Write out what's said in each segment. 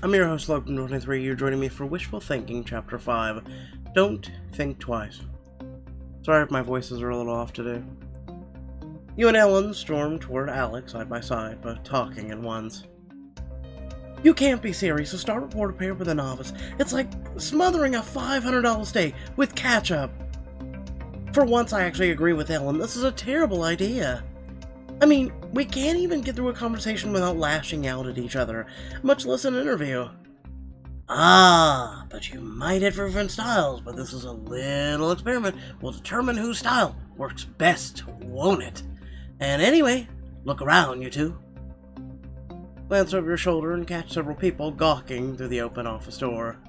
I'm your host, Logan23. You're joining me for Wishful Thinking, Chapter 5. Don't think twice. Sorry if my voices are a little off today. You and Ellen stormed toward Alec side by side, both talking at once. You can't be serious. A star reporter paired with a novice. It's like smothering a $500 steak with ketchup. For once, I actually agree with Ellen. This is a terrible idea. I mean, we can't even get through a conversation without lashing out at each other, much less an interview. Ah, but you might hit for different styles, but this is a little experiment. We'll determine whose style works best, won't it? And anyway, look around, you two. Glance over your shoulder and catch several people gawking through the open office door.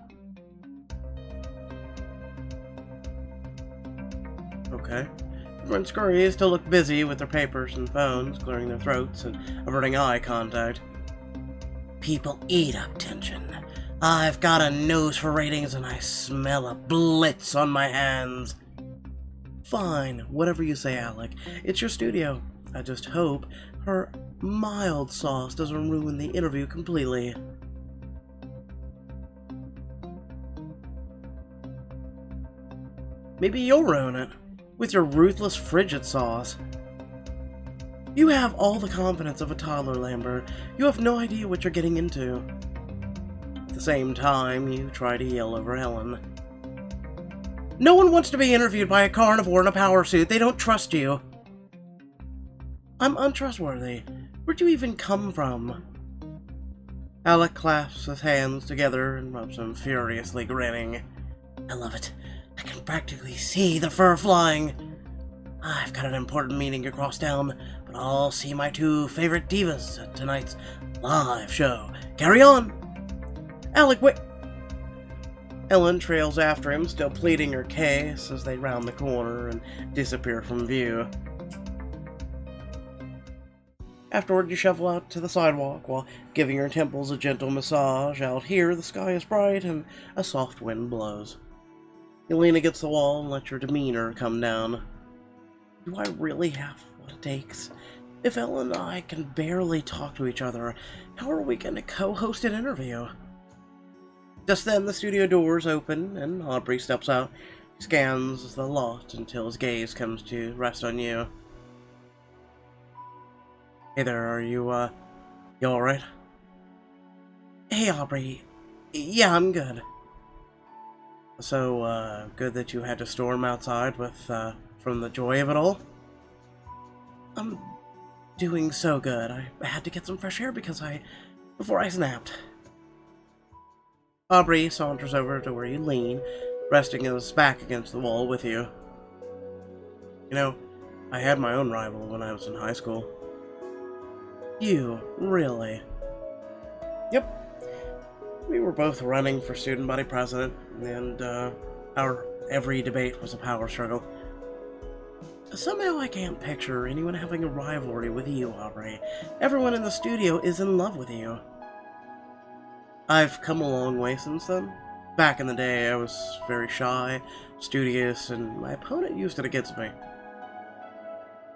Okay. Everyone scurries to look busy with their papers and phones, clearing their throats and averting eye contact. People eat up tension. I've got a nose for ratings and I smell a blitz on my hands. Fine, whatever you say, Alec. It's your studio. I just hope her mild sauce doesn't ruin the interview completely. Maybe you'll ruin it. With your ruthless frigid sauce. You have all the confidence of a toddler, Lambert. You have no idea what you're getting into. At the same time, you try to yell over Ellen. No one wants to be interviewed by a carnivore in a power suit. They don't trust you. I'm untrustworthy. Where'd you even come from? Alec clasps his hands together and rubs them furiously, grinning. I love it. I can practically see the fur flying. I've got an important meeting across town, but I'll see my two favorite divas at tonight's live show. Carry on! Alec, wait! Ellen trails after him, still pleading her case as they round the corner and disappear from view. Afterward, you shuffle out to the sidewalk while giving your temples a gentle massage. Out here, the sky is bright and a soft wind blows. You lean against the wall and let your demeanor come down. Do I really have what it takes? If Ellen and I can barely talk to each other, how are we going to co-host an interview? Just then, the studio doors open and Aubrey steps out. He scans the lot until his gaze comes to rest on you. Hey there, are you alright? Hey, Aubrey. Yeah, I'm good. So, good that you had to storm outside from the joy of it all? I'm doing so good. I had to get some fresh air before I snapped. Aubrey saunters over to where you lean, resting his back against the wall with you. You know, I had my own rival when I was in high school. You, really? Yep. We were both running for student body president, and our every debate was a power struggle. Somehow I can't picture anyone having a rivalry with you, Aubrey. Everyone in the studio is in love with you. I've come a long way since then. Back in the day, I was very shy, studious, and my opponent used it against me.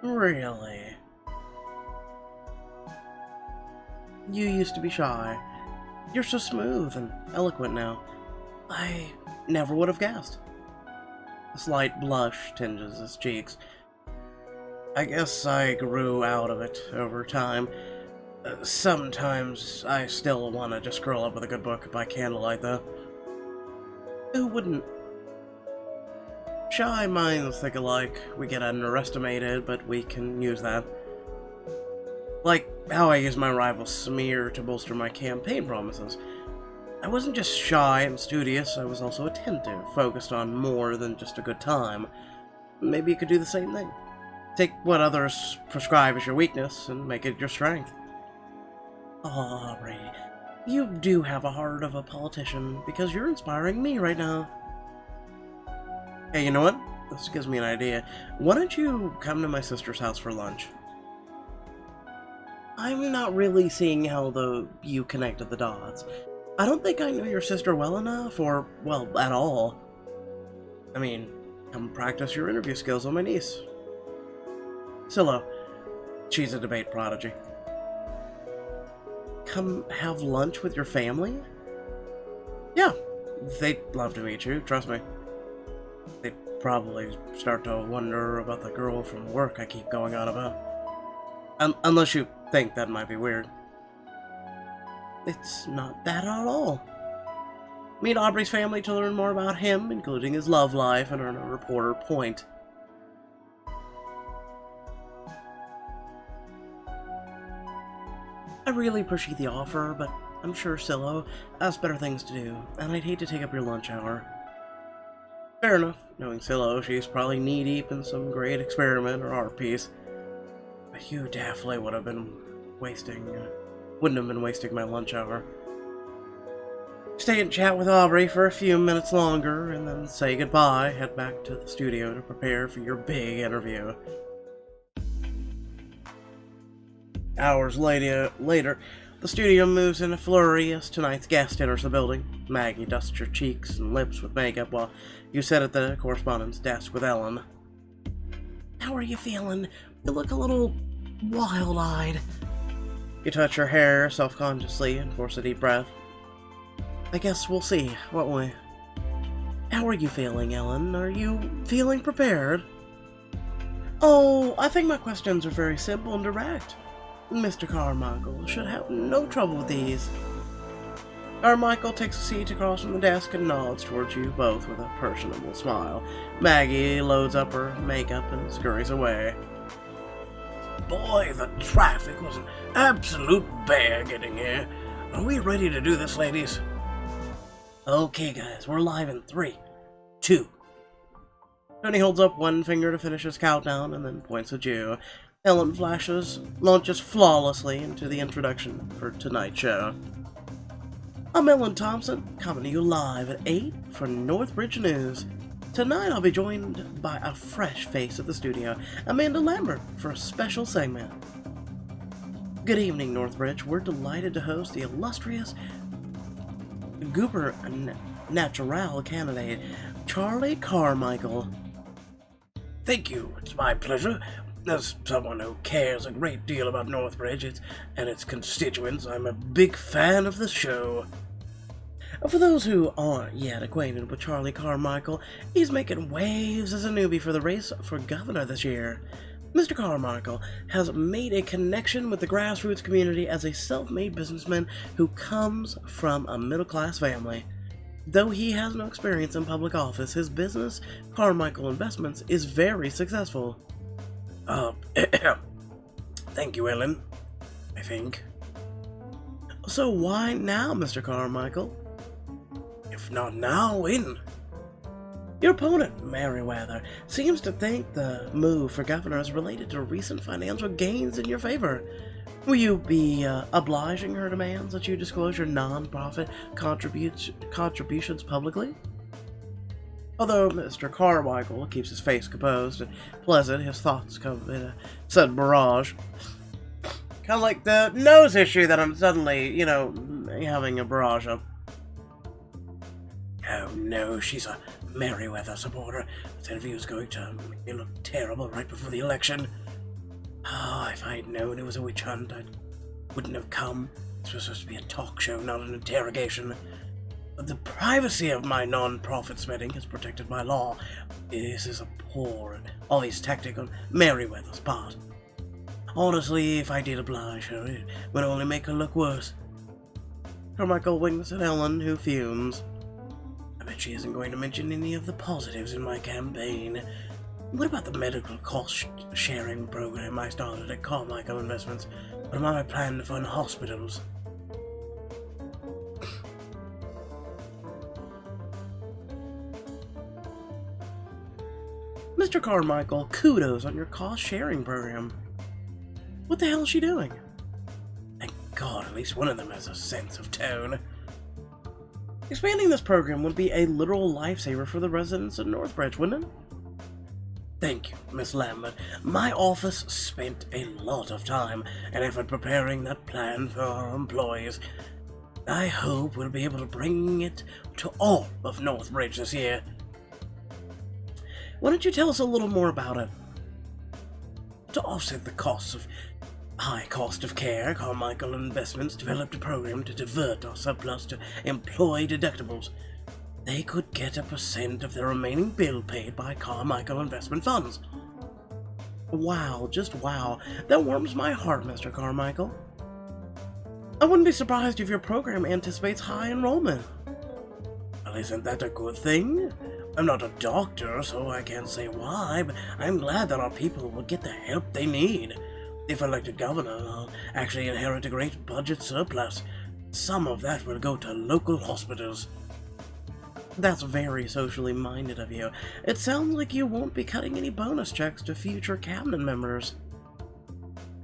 Really? You used to be shy. You're so smooth and eloquent now. I never would have guessed. A slight blush tinges his cheeks. I guess I grew out of it over time. Sometimes I still want to just curl up with a good book by candlelight, though. Who wouldn't? Shy minds think alike. We get underestimated, but we can use that. Like how I use my rival's smear to bolster my campaign promises. I wasn't just shy and studious, I was also attentive, focused on more than just a good time. Maybe you could do the same thing. Take what others prescribe as your weakness and make it your strength. Aubrey, you do have a heart of a politician because you're inspiring me right now. Hey, you know what? This gives me an idea. Why don't you come to my sister's house for lunch? I'm not really seeing how you connected the dots. I don't think I know your sister well enough, or, well, at all. I mean, come practice your interview skills on my niece. Scylla. She's a debate prodigy. Come have lunch with your family? Yeah, they'd love to meet you, trust me. They'd probably start to wonder about the girl from work I keep going on about. Unless you think that might be weird. It's not that at all. Meet Aubrey's family to learn more about him, including his love life, and earn a reporter point. I really appreciate the offer, but I'm sure Silo has better things to do, and I'd hate to take up your lunch hour. Fair enough. Knowing Silo, she's probably knee-deep in some great experiment or art piece. But you definitely wouldn't have been wasting my lunch hour. Stay and chat with Aubrey for a few minutes longer, and then say goodbye, head back to the studio to prepare for your big interview. Hours later, the studio moves in a flurry as tonight's guest enters the building. Maggie dusts her cheeks and lips with makeup while you sit at the correspondence desk with Ellen. How are you feeling? You look a little wild-eyed. You touch her hair self-consciously and force a deep breath. I guess we'll see, won't we? How are you feeling, Ellen? Are you feeling prepared? Oh, I think my questions are very simple and direct. Mr. Carmichael should have no trouble with these. Carmichael takes a seat across from the desk and nods towards you both with a personable smile. Maggie loads up her makeup and scurries away. Boy, the traffic was an absolute bear getting here. Are we ready to do this, ladies? Okay, guys, we're live in 3, 2. Tony holds up one finger to finish his countdown and then points at you. Ellen launches flawlessly into the introduction for tonight's show. I'm Ellen Thompson, coming to you live at 8 for Northbridge News. Tonight I'll be joined by a fresh face at the studio, Amanda Lambert, for a special segment. Good evening, Northbridge. We're delighted to host the illustrious gubernatorial candidate, Charlie Carmichael. Thank you. It's my pleasure. As someone who cares a great deal about Northbridge and its constituents, I'm a big fan of the show. For those who aren't yet acquainted with Charlie Carmichael, he's making waves as a newbie for the race for governor this year. Mr. Carmichael has made a connection with the grassroots community as a self-made businessman who comes from a middle-class family. Though he has no experience in public office, his business, Carmichael Investments, is very successful. Thank you, Ellen. I think. So why now, Mr. Carmichael? If not now, when? Your opponent, Merriweather, seems to think the move for governor is related to recent financial gains in your favor. Will you be obliging her demands that you disclose your non-profit contributions publicly? Although Mr. Carmichael keeps his face composed and pleasant, his thoughts come in a sudden barrage. Kind of like the nose issue that I'm suddenly, having a barrage of. Oh no, she's a Merriweather supporter. This interview is going to make me look terrible right before the election. Oh, if I'd known it was a witch hunt, I wouldn't have come. This was supposed to be a talk show, not an interrogation. The privacy of my non-profit spending is protected by law. This is a poor and always tactic on Merriweather's part. Honestly, if I did oblige her, it would only make her look worse. Carmichael winks at Ellen, who fumes. I bet she isn't going to mention any of the positives in my campaign. What about the medical cost-sharing program I started at Carmichael Investments? What am I planning to fund hospitals? Mr. Carmichael, kudos on your cost-sharing program. What the hell is she doing? Thank God, at least one of them has a sense of tone. Expanding this program would be a literal lifesaver for the residents of Northbridge, wouldn't it? Thank you, Miss Lambert. My office spent a lot of time and effort preparing that plan for our employees. I hope we'll be able to bring it to all of Northbridge this year. Why don't you tell us a little more about it? To offset the costs high cost of care, Carmichael Investments developed a program to divert our surplus to employee deductibles. They could get a % of their remaining bill paid by Carmichael Investment Funds. Wow, just wow. That warms my heart, Mr. Carmichael. I wouldn't be surprised if your program anticipates high enrollment. Well, isn't that a good thing? I'm not a doctor, so I can't say why, but I'm glad that our people will get the help they need. If elected governor, I'll actually inherit a great budget surplus. Some of that will go to local hospitals. That's very socially minded of you. It sounds like you won't be cutting any bonus checks to future cabinet members.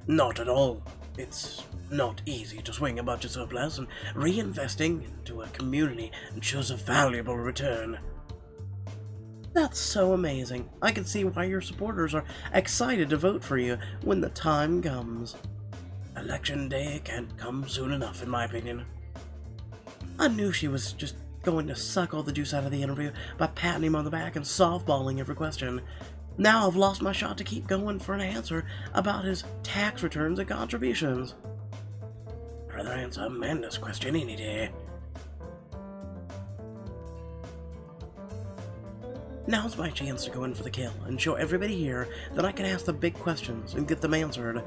Not at all. It's not easy to swing a budget surplus, and reinvesting into a community ensures a valuable return. That's so amazing. I can see why your supporters are excited to vote for you when the time comes. Election day can't come soon enough, in my opinion. I knew she was just going to suck all the juice out of the interview by patting him on the back and softballing every question. Now I've lost my shot to keep going for an answer about his tax returns and contributions. I'd rather answer Amanda's question any day. Now's my chance to go in for the kill and show everybody here that I can ask the big questions and get them answered.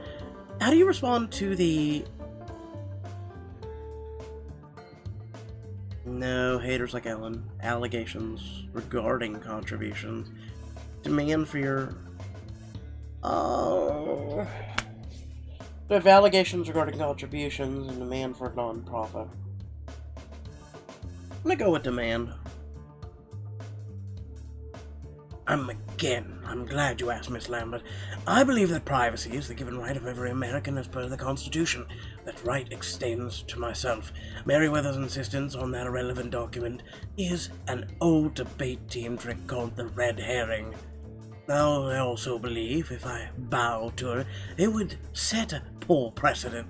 How do you respond to the... No, haters like Ellen. Allegations regarding contributions. Demand for your... Oh... We have allegations regarding contributions and demand for a non-profit. I'm gonna go with demand. I'm glad you asked, Miss Lambert. I believe that privacy is the given right of every American as per the Constitution. That right extends to myself. Meriwether's insistence on that irrelevant document is an old debate team trick called the red herring. Now, I also believe if I bow to her, it would set a poor precedent.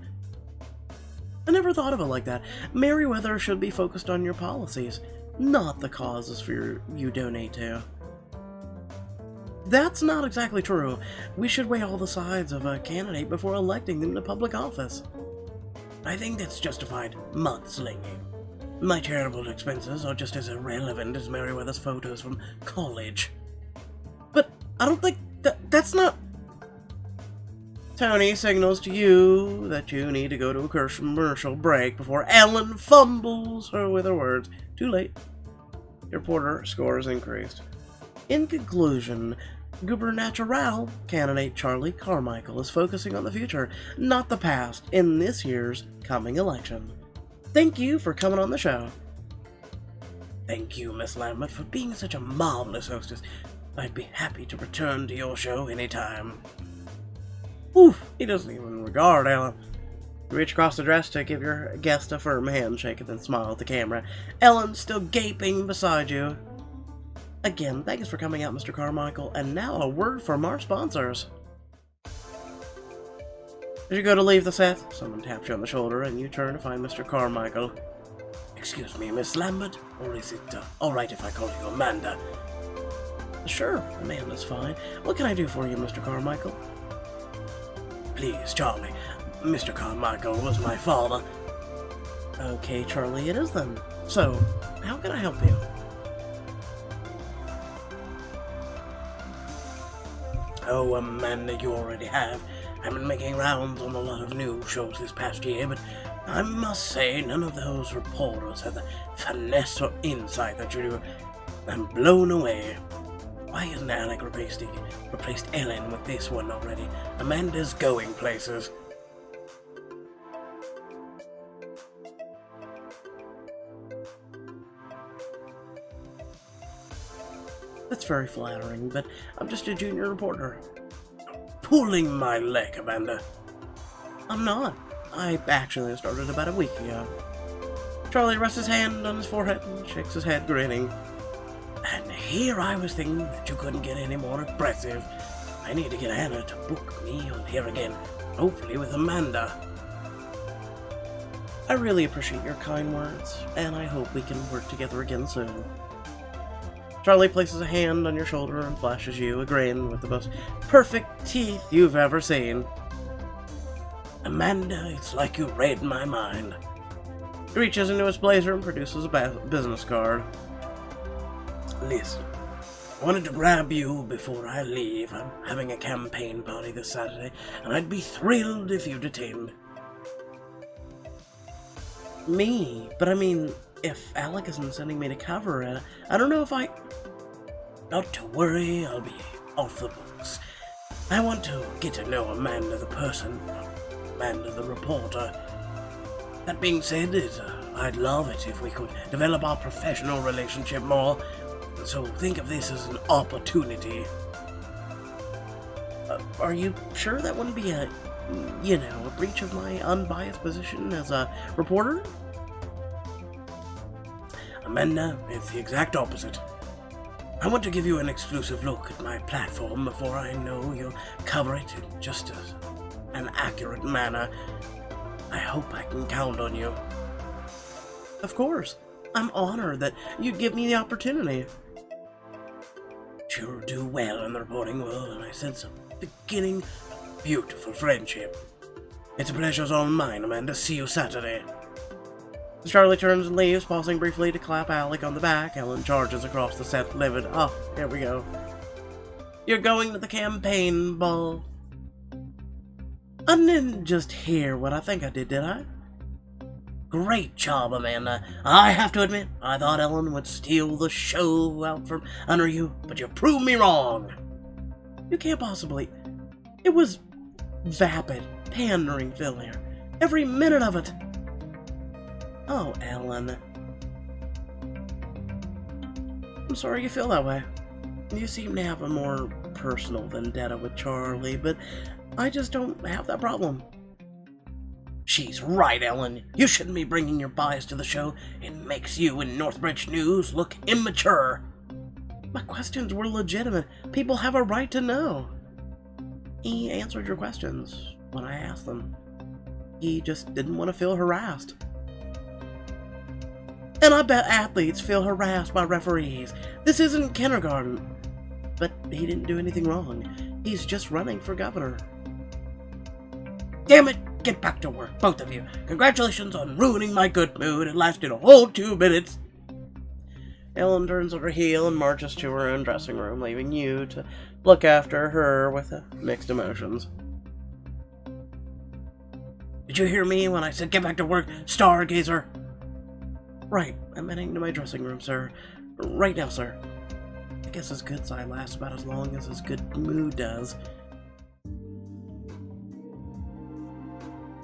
I never thought of it like that. Meriwether should be focused on your policies, not the causes you donate to. That's not exactly true. We should weigh all the sides of a candidate before electing them to public office. I think that's justified mudslinging. My charitable expenses are just as irrelevant as Meriwether's photos from college. But I don't think that's not... Tony signals to you that you need to go to a commercial break before Ellen fumbles her with her words. Too late. Your reporter score is increased. In conclusion, gubernatorial candidate Charlie Carmichael is focusing on the future, not the past, in this year's coming election. Thank you for coming on the show. Thank you, Miss Lambert, for being such a marvelous hostess. I'd be happy to return to your show anytime. Oof, he doesn't even regard Ellen. You reach across the dress to give your guest a firm handshake and then smile at the camera. Ellen's still gaping beside you. Again, thanks for coming out, Mr. Carmichael, and now a word from our sponsors. As you go to leave the set, someone taps you on the shoulder and you turn to find Mr. Carmichael. Excuse me, Miss Lambert, or is it alright if I call you Amanda? Sure, Amanda's fine. What can I do for you, Mr. Carmichael? Please, Charlie. Mr. Carmichael was my father. Okay, Charlie, it is then. So, how can I help you? Oh, Amanda, you already have. I've been making rounds on a lot of news shows this past year, but I must say none of those reporters had the finesse or insight that you do. I'm blown away. Why hasn't Alec replaced Ellen with this one already? Amanda's going places. That's very flattering, but I'm just a junior reporter. Pulling my leg, Amanda. I'm not. I actually started about a week ago. Charlie rests his hand on his forehead and shakes his head, grinning. And here I was thinking that you couldn't get any more impressive. I need to get Anna to book me on here again, hopefully with Amanda. I really appreciate your kind words, and I hope we can work together again soon. Charlie places a hand on your shoulder and flashes you a grin with the most perfect teeth you've ever seen. Amanda, it's like you read my mind. He reaches into his blazer and produces a business card. Listen, I wanted to grab you before I leave. I'm having a campaign party this Saturday, and I'd be thrilled if you'd attend. Me? But I mean, if Alec isn't sending me to cover it, I don't know if I... Not to worry, I'll be off the books. I want to get to know Amanda the person, Amanda the reporter. That being said, I'd love it if we could develop our professional relationship more, so think of this as an opportunity. Are you sure that wouldn't be a breach of my unbiased position as a reporter? Amanda, it's the exact opposite. I want to give you an exclusive look at my platform before I know you'll cover it in just an accurate manner. I hope I can count on you. Of course. I'm honored that you'd give me the opportunity. Sure do well in the reporting world, and I sense a beginning of beautiful friendship. It's a pleasure's all mine, Amanda. See you Saturday. Charlie turns and leaves, pausing briefly to clap Alec on the back. Ellen charges across the set, livid. Oh, here we go. You're going to the campaign ball. I didn't just hear what I think I did I? Great job, Amanda. I have to admit, I thought Ellen would steal the show out from under you, but you proved me wrong. You can't possibly... It was vapid, pandering failure. Every minute of it. Oh, Ellen. I'm sorry you feel that way. You seem to have a more personal vendetta with Charlie, but I just don't have that problem. She's right, Ellen. You shouldn't be bringing your bias to the show. It makes you in Northbridge News look immature. My questions were legitimate. People have a right to know. He answered your questions when I asked them. He just didn't want to feel harassed. And I bet athletes feel harassed by referees. This isn't kindergarten. But he didn't do anything wrong. He's just running for governor. Damn it! Get back to work, both of you. Congratulations on ruining my good mood. It lasted a whole 2 minutes. Ellen turns on her heel and marches to her own dressing room, leaving you to look after her with mixed emotions. Did you hear me when I said get back to work, stargazer? Right, I'm heading to my dressing room, sir. Right now, sir. I guess his good side lasts about as long as his good mood does.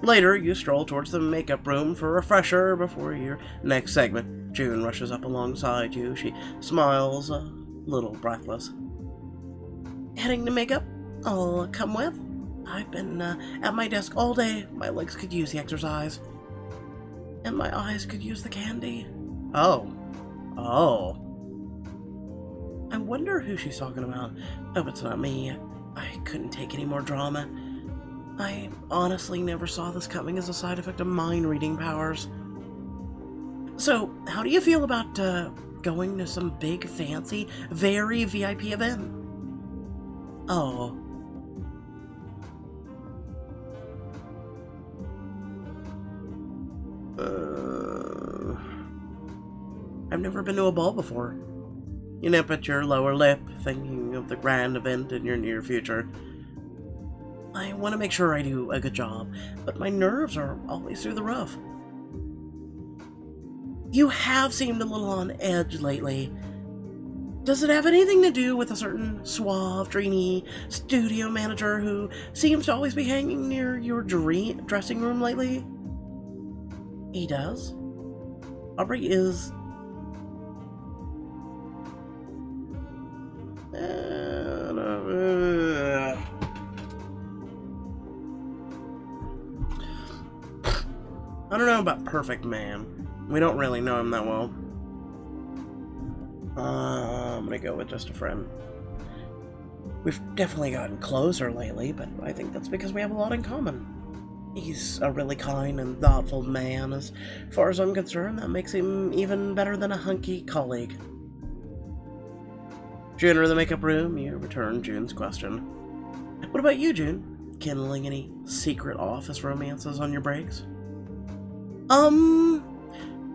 Later, you stroll towards the makeup room for a refresher before your next segment. June rushes up alongside you. She smiles, a little breathless. Heading to makeup? I'll come with. I've been at my desk all day. My legs could use the exercise. And my eyes could use the candy. Oh. I wonder who she's talking about. Hope it's not me. I couldn't take any more drama. I honestly never saw this coming as a side effect of mind-reading powers. So, how do you feel about going to some big, fancy, very VIP event? Oh. I've never been to a ball before. You nip at your lower lip, thinking of the grand event in your near future. I want to make sure I do a good job, but my nerves are always through the roof. You have seemed a little on edge lately. Does it have anything to do with a certain suave, dreamy studio manager who seems to always be hanging near your dressing room lately? He does? Aubrey is... I don't know about perfect man. We don't really know him that well. I'm gonna go with just a friend. We've definitely gotten closer lately, but I think that's because we have a lot in common. He's a really kind and thoughtful man. As far as I'm concerned, that makes him even better than a hunky colleague. As you enter the makeup room, you return June's question. What about you, June? rekindling any secret office romances on your breaks?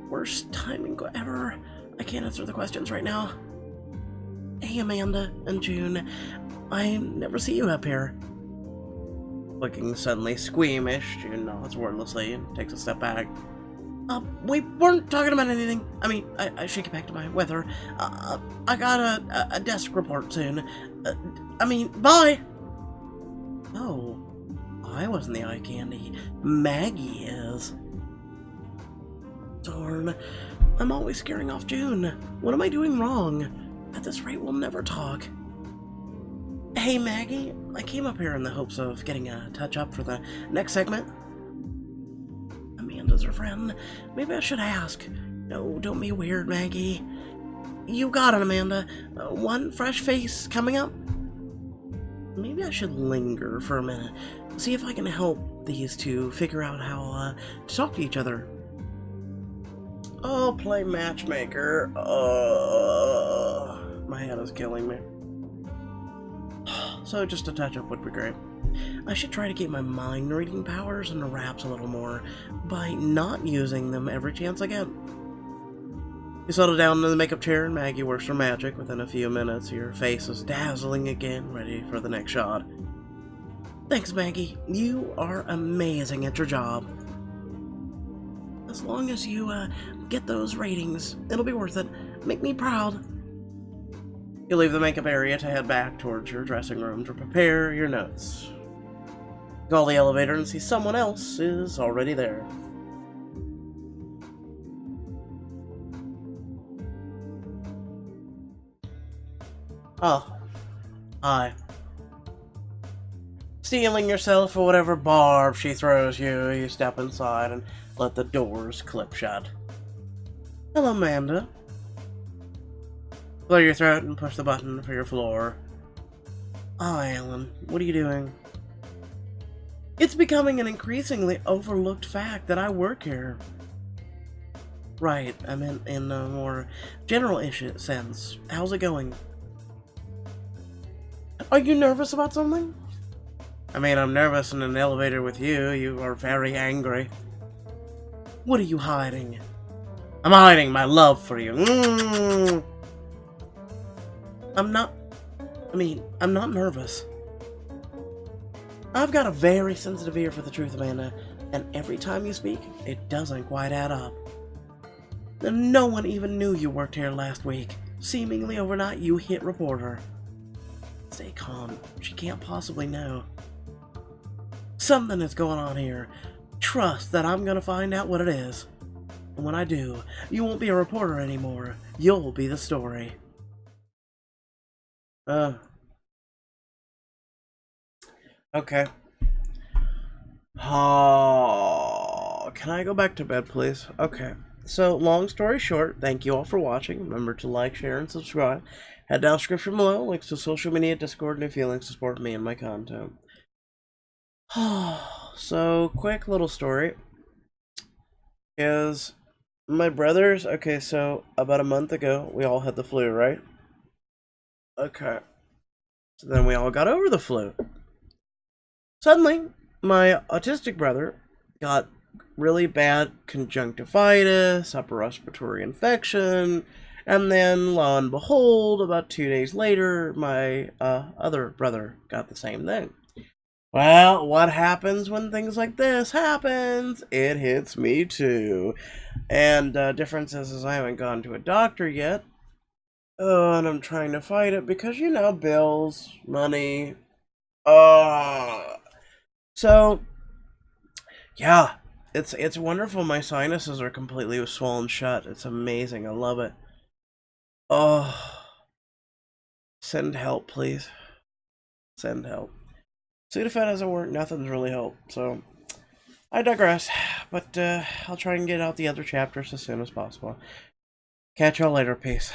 Worst timing ever. I can't answer the questions right now. Hey, Amanda and June. I never see you up here. Looking suddenly squeamish, June nods wordlessly and takes a step back. We weren't talking about anything. I mean, I shake it back to my weather. I got a desk report soon. Bye! Oh, I wasn't the eye candy. Maggie is. Darn, I'm always scaring off June. What am I doing wrong? At this rate, we'll never talk. Hey, Maggie, I came up here in the hopes of getting a touch-up for the next segment. Amanda's her friend. Maybe I should ask. No, don't be weird, Maggie. You got it, Amanda. One fresh face coming up? Maybe I should linger for a minute. See if I can help these two figure out how to talk to each other. Oh, play matchmaker. My head is killing me. So just a touch-up would be great. I should try to keep my mind-reading powers under wraps a little more by not using them every chance I get. You settle down in the makeup chair and Maggie works her magic. Within a few minutes, your face is dazzling again, ready for the next shot. Thanks, Maggie. You are amazing at your job. As long as you get those ratings, it'll be worth it. Make me proud. You leave the makeup area to head back towards your dressing room to prepare your notes. You call the elevator and see someone else is already there. Oh. Hi. Steeling yourself for whatever barb she throws you, you step inside and let the doors clip shut. Hello, Amanda. Clear your throat and push the button for your floor. Oh, Alan, what are you doing? It's becoming an increasingly overlooked fact that I work here. Right, I meant in a more general sense. How's it going? Are you nervous about something? I mean, I'm nervous in an elevator with you. You are very angry. What are you hiding? I'm hiding my love for you. I'm not nervous. I've got a very sensitive ear for the truth, Amanda, and every time you speak, it doesn't quite add up. And no one even knew you worked here last week. Seemingly overnight, you hit reporter. Stay calm. She can't possibly know. Something is going on here. Trust that I'm gonna find out what it is. And when I do, you won't be a reporter anymore. You'll be the story. Okay. Oh, can I go back to bed, please? Okay. So, long story short, thank you all for watching. Remember to like, share, and subscribe. Head down description below, links to social media, Discord, and feelings to support me and my content. So, quick little story is my brothers. Okay, so about a month ago, we all had the flu, right? Okay. So then we all got over the flu. Suddenly, my autistic brother got really bad conjunctivitis, upper respiratory infection, and then, lo and behold, about 2 days later, my other brother got the same thing. Well, what happens when things like this happens? It hits me too. And difference is I haven't gone to a doctor yet. And I'm trying to fight it because, you know, bills, money. So, yeah, it's wonderful. My sinuses are completely swollen shut. It's amazing. I love it. Oh, send help, please. Send help. Sudafed hasn't worked. Nothing's really helped. So, I digress. But I'll try and get out the other chapters as soon as possible. Catch y'all later. Peace.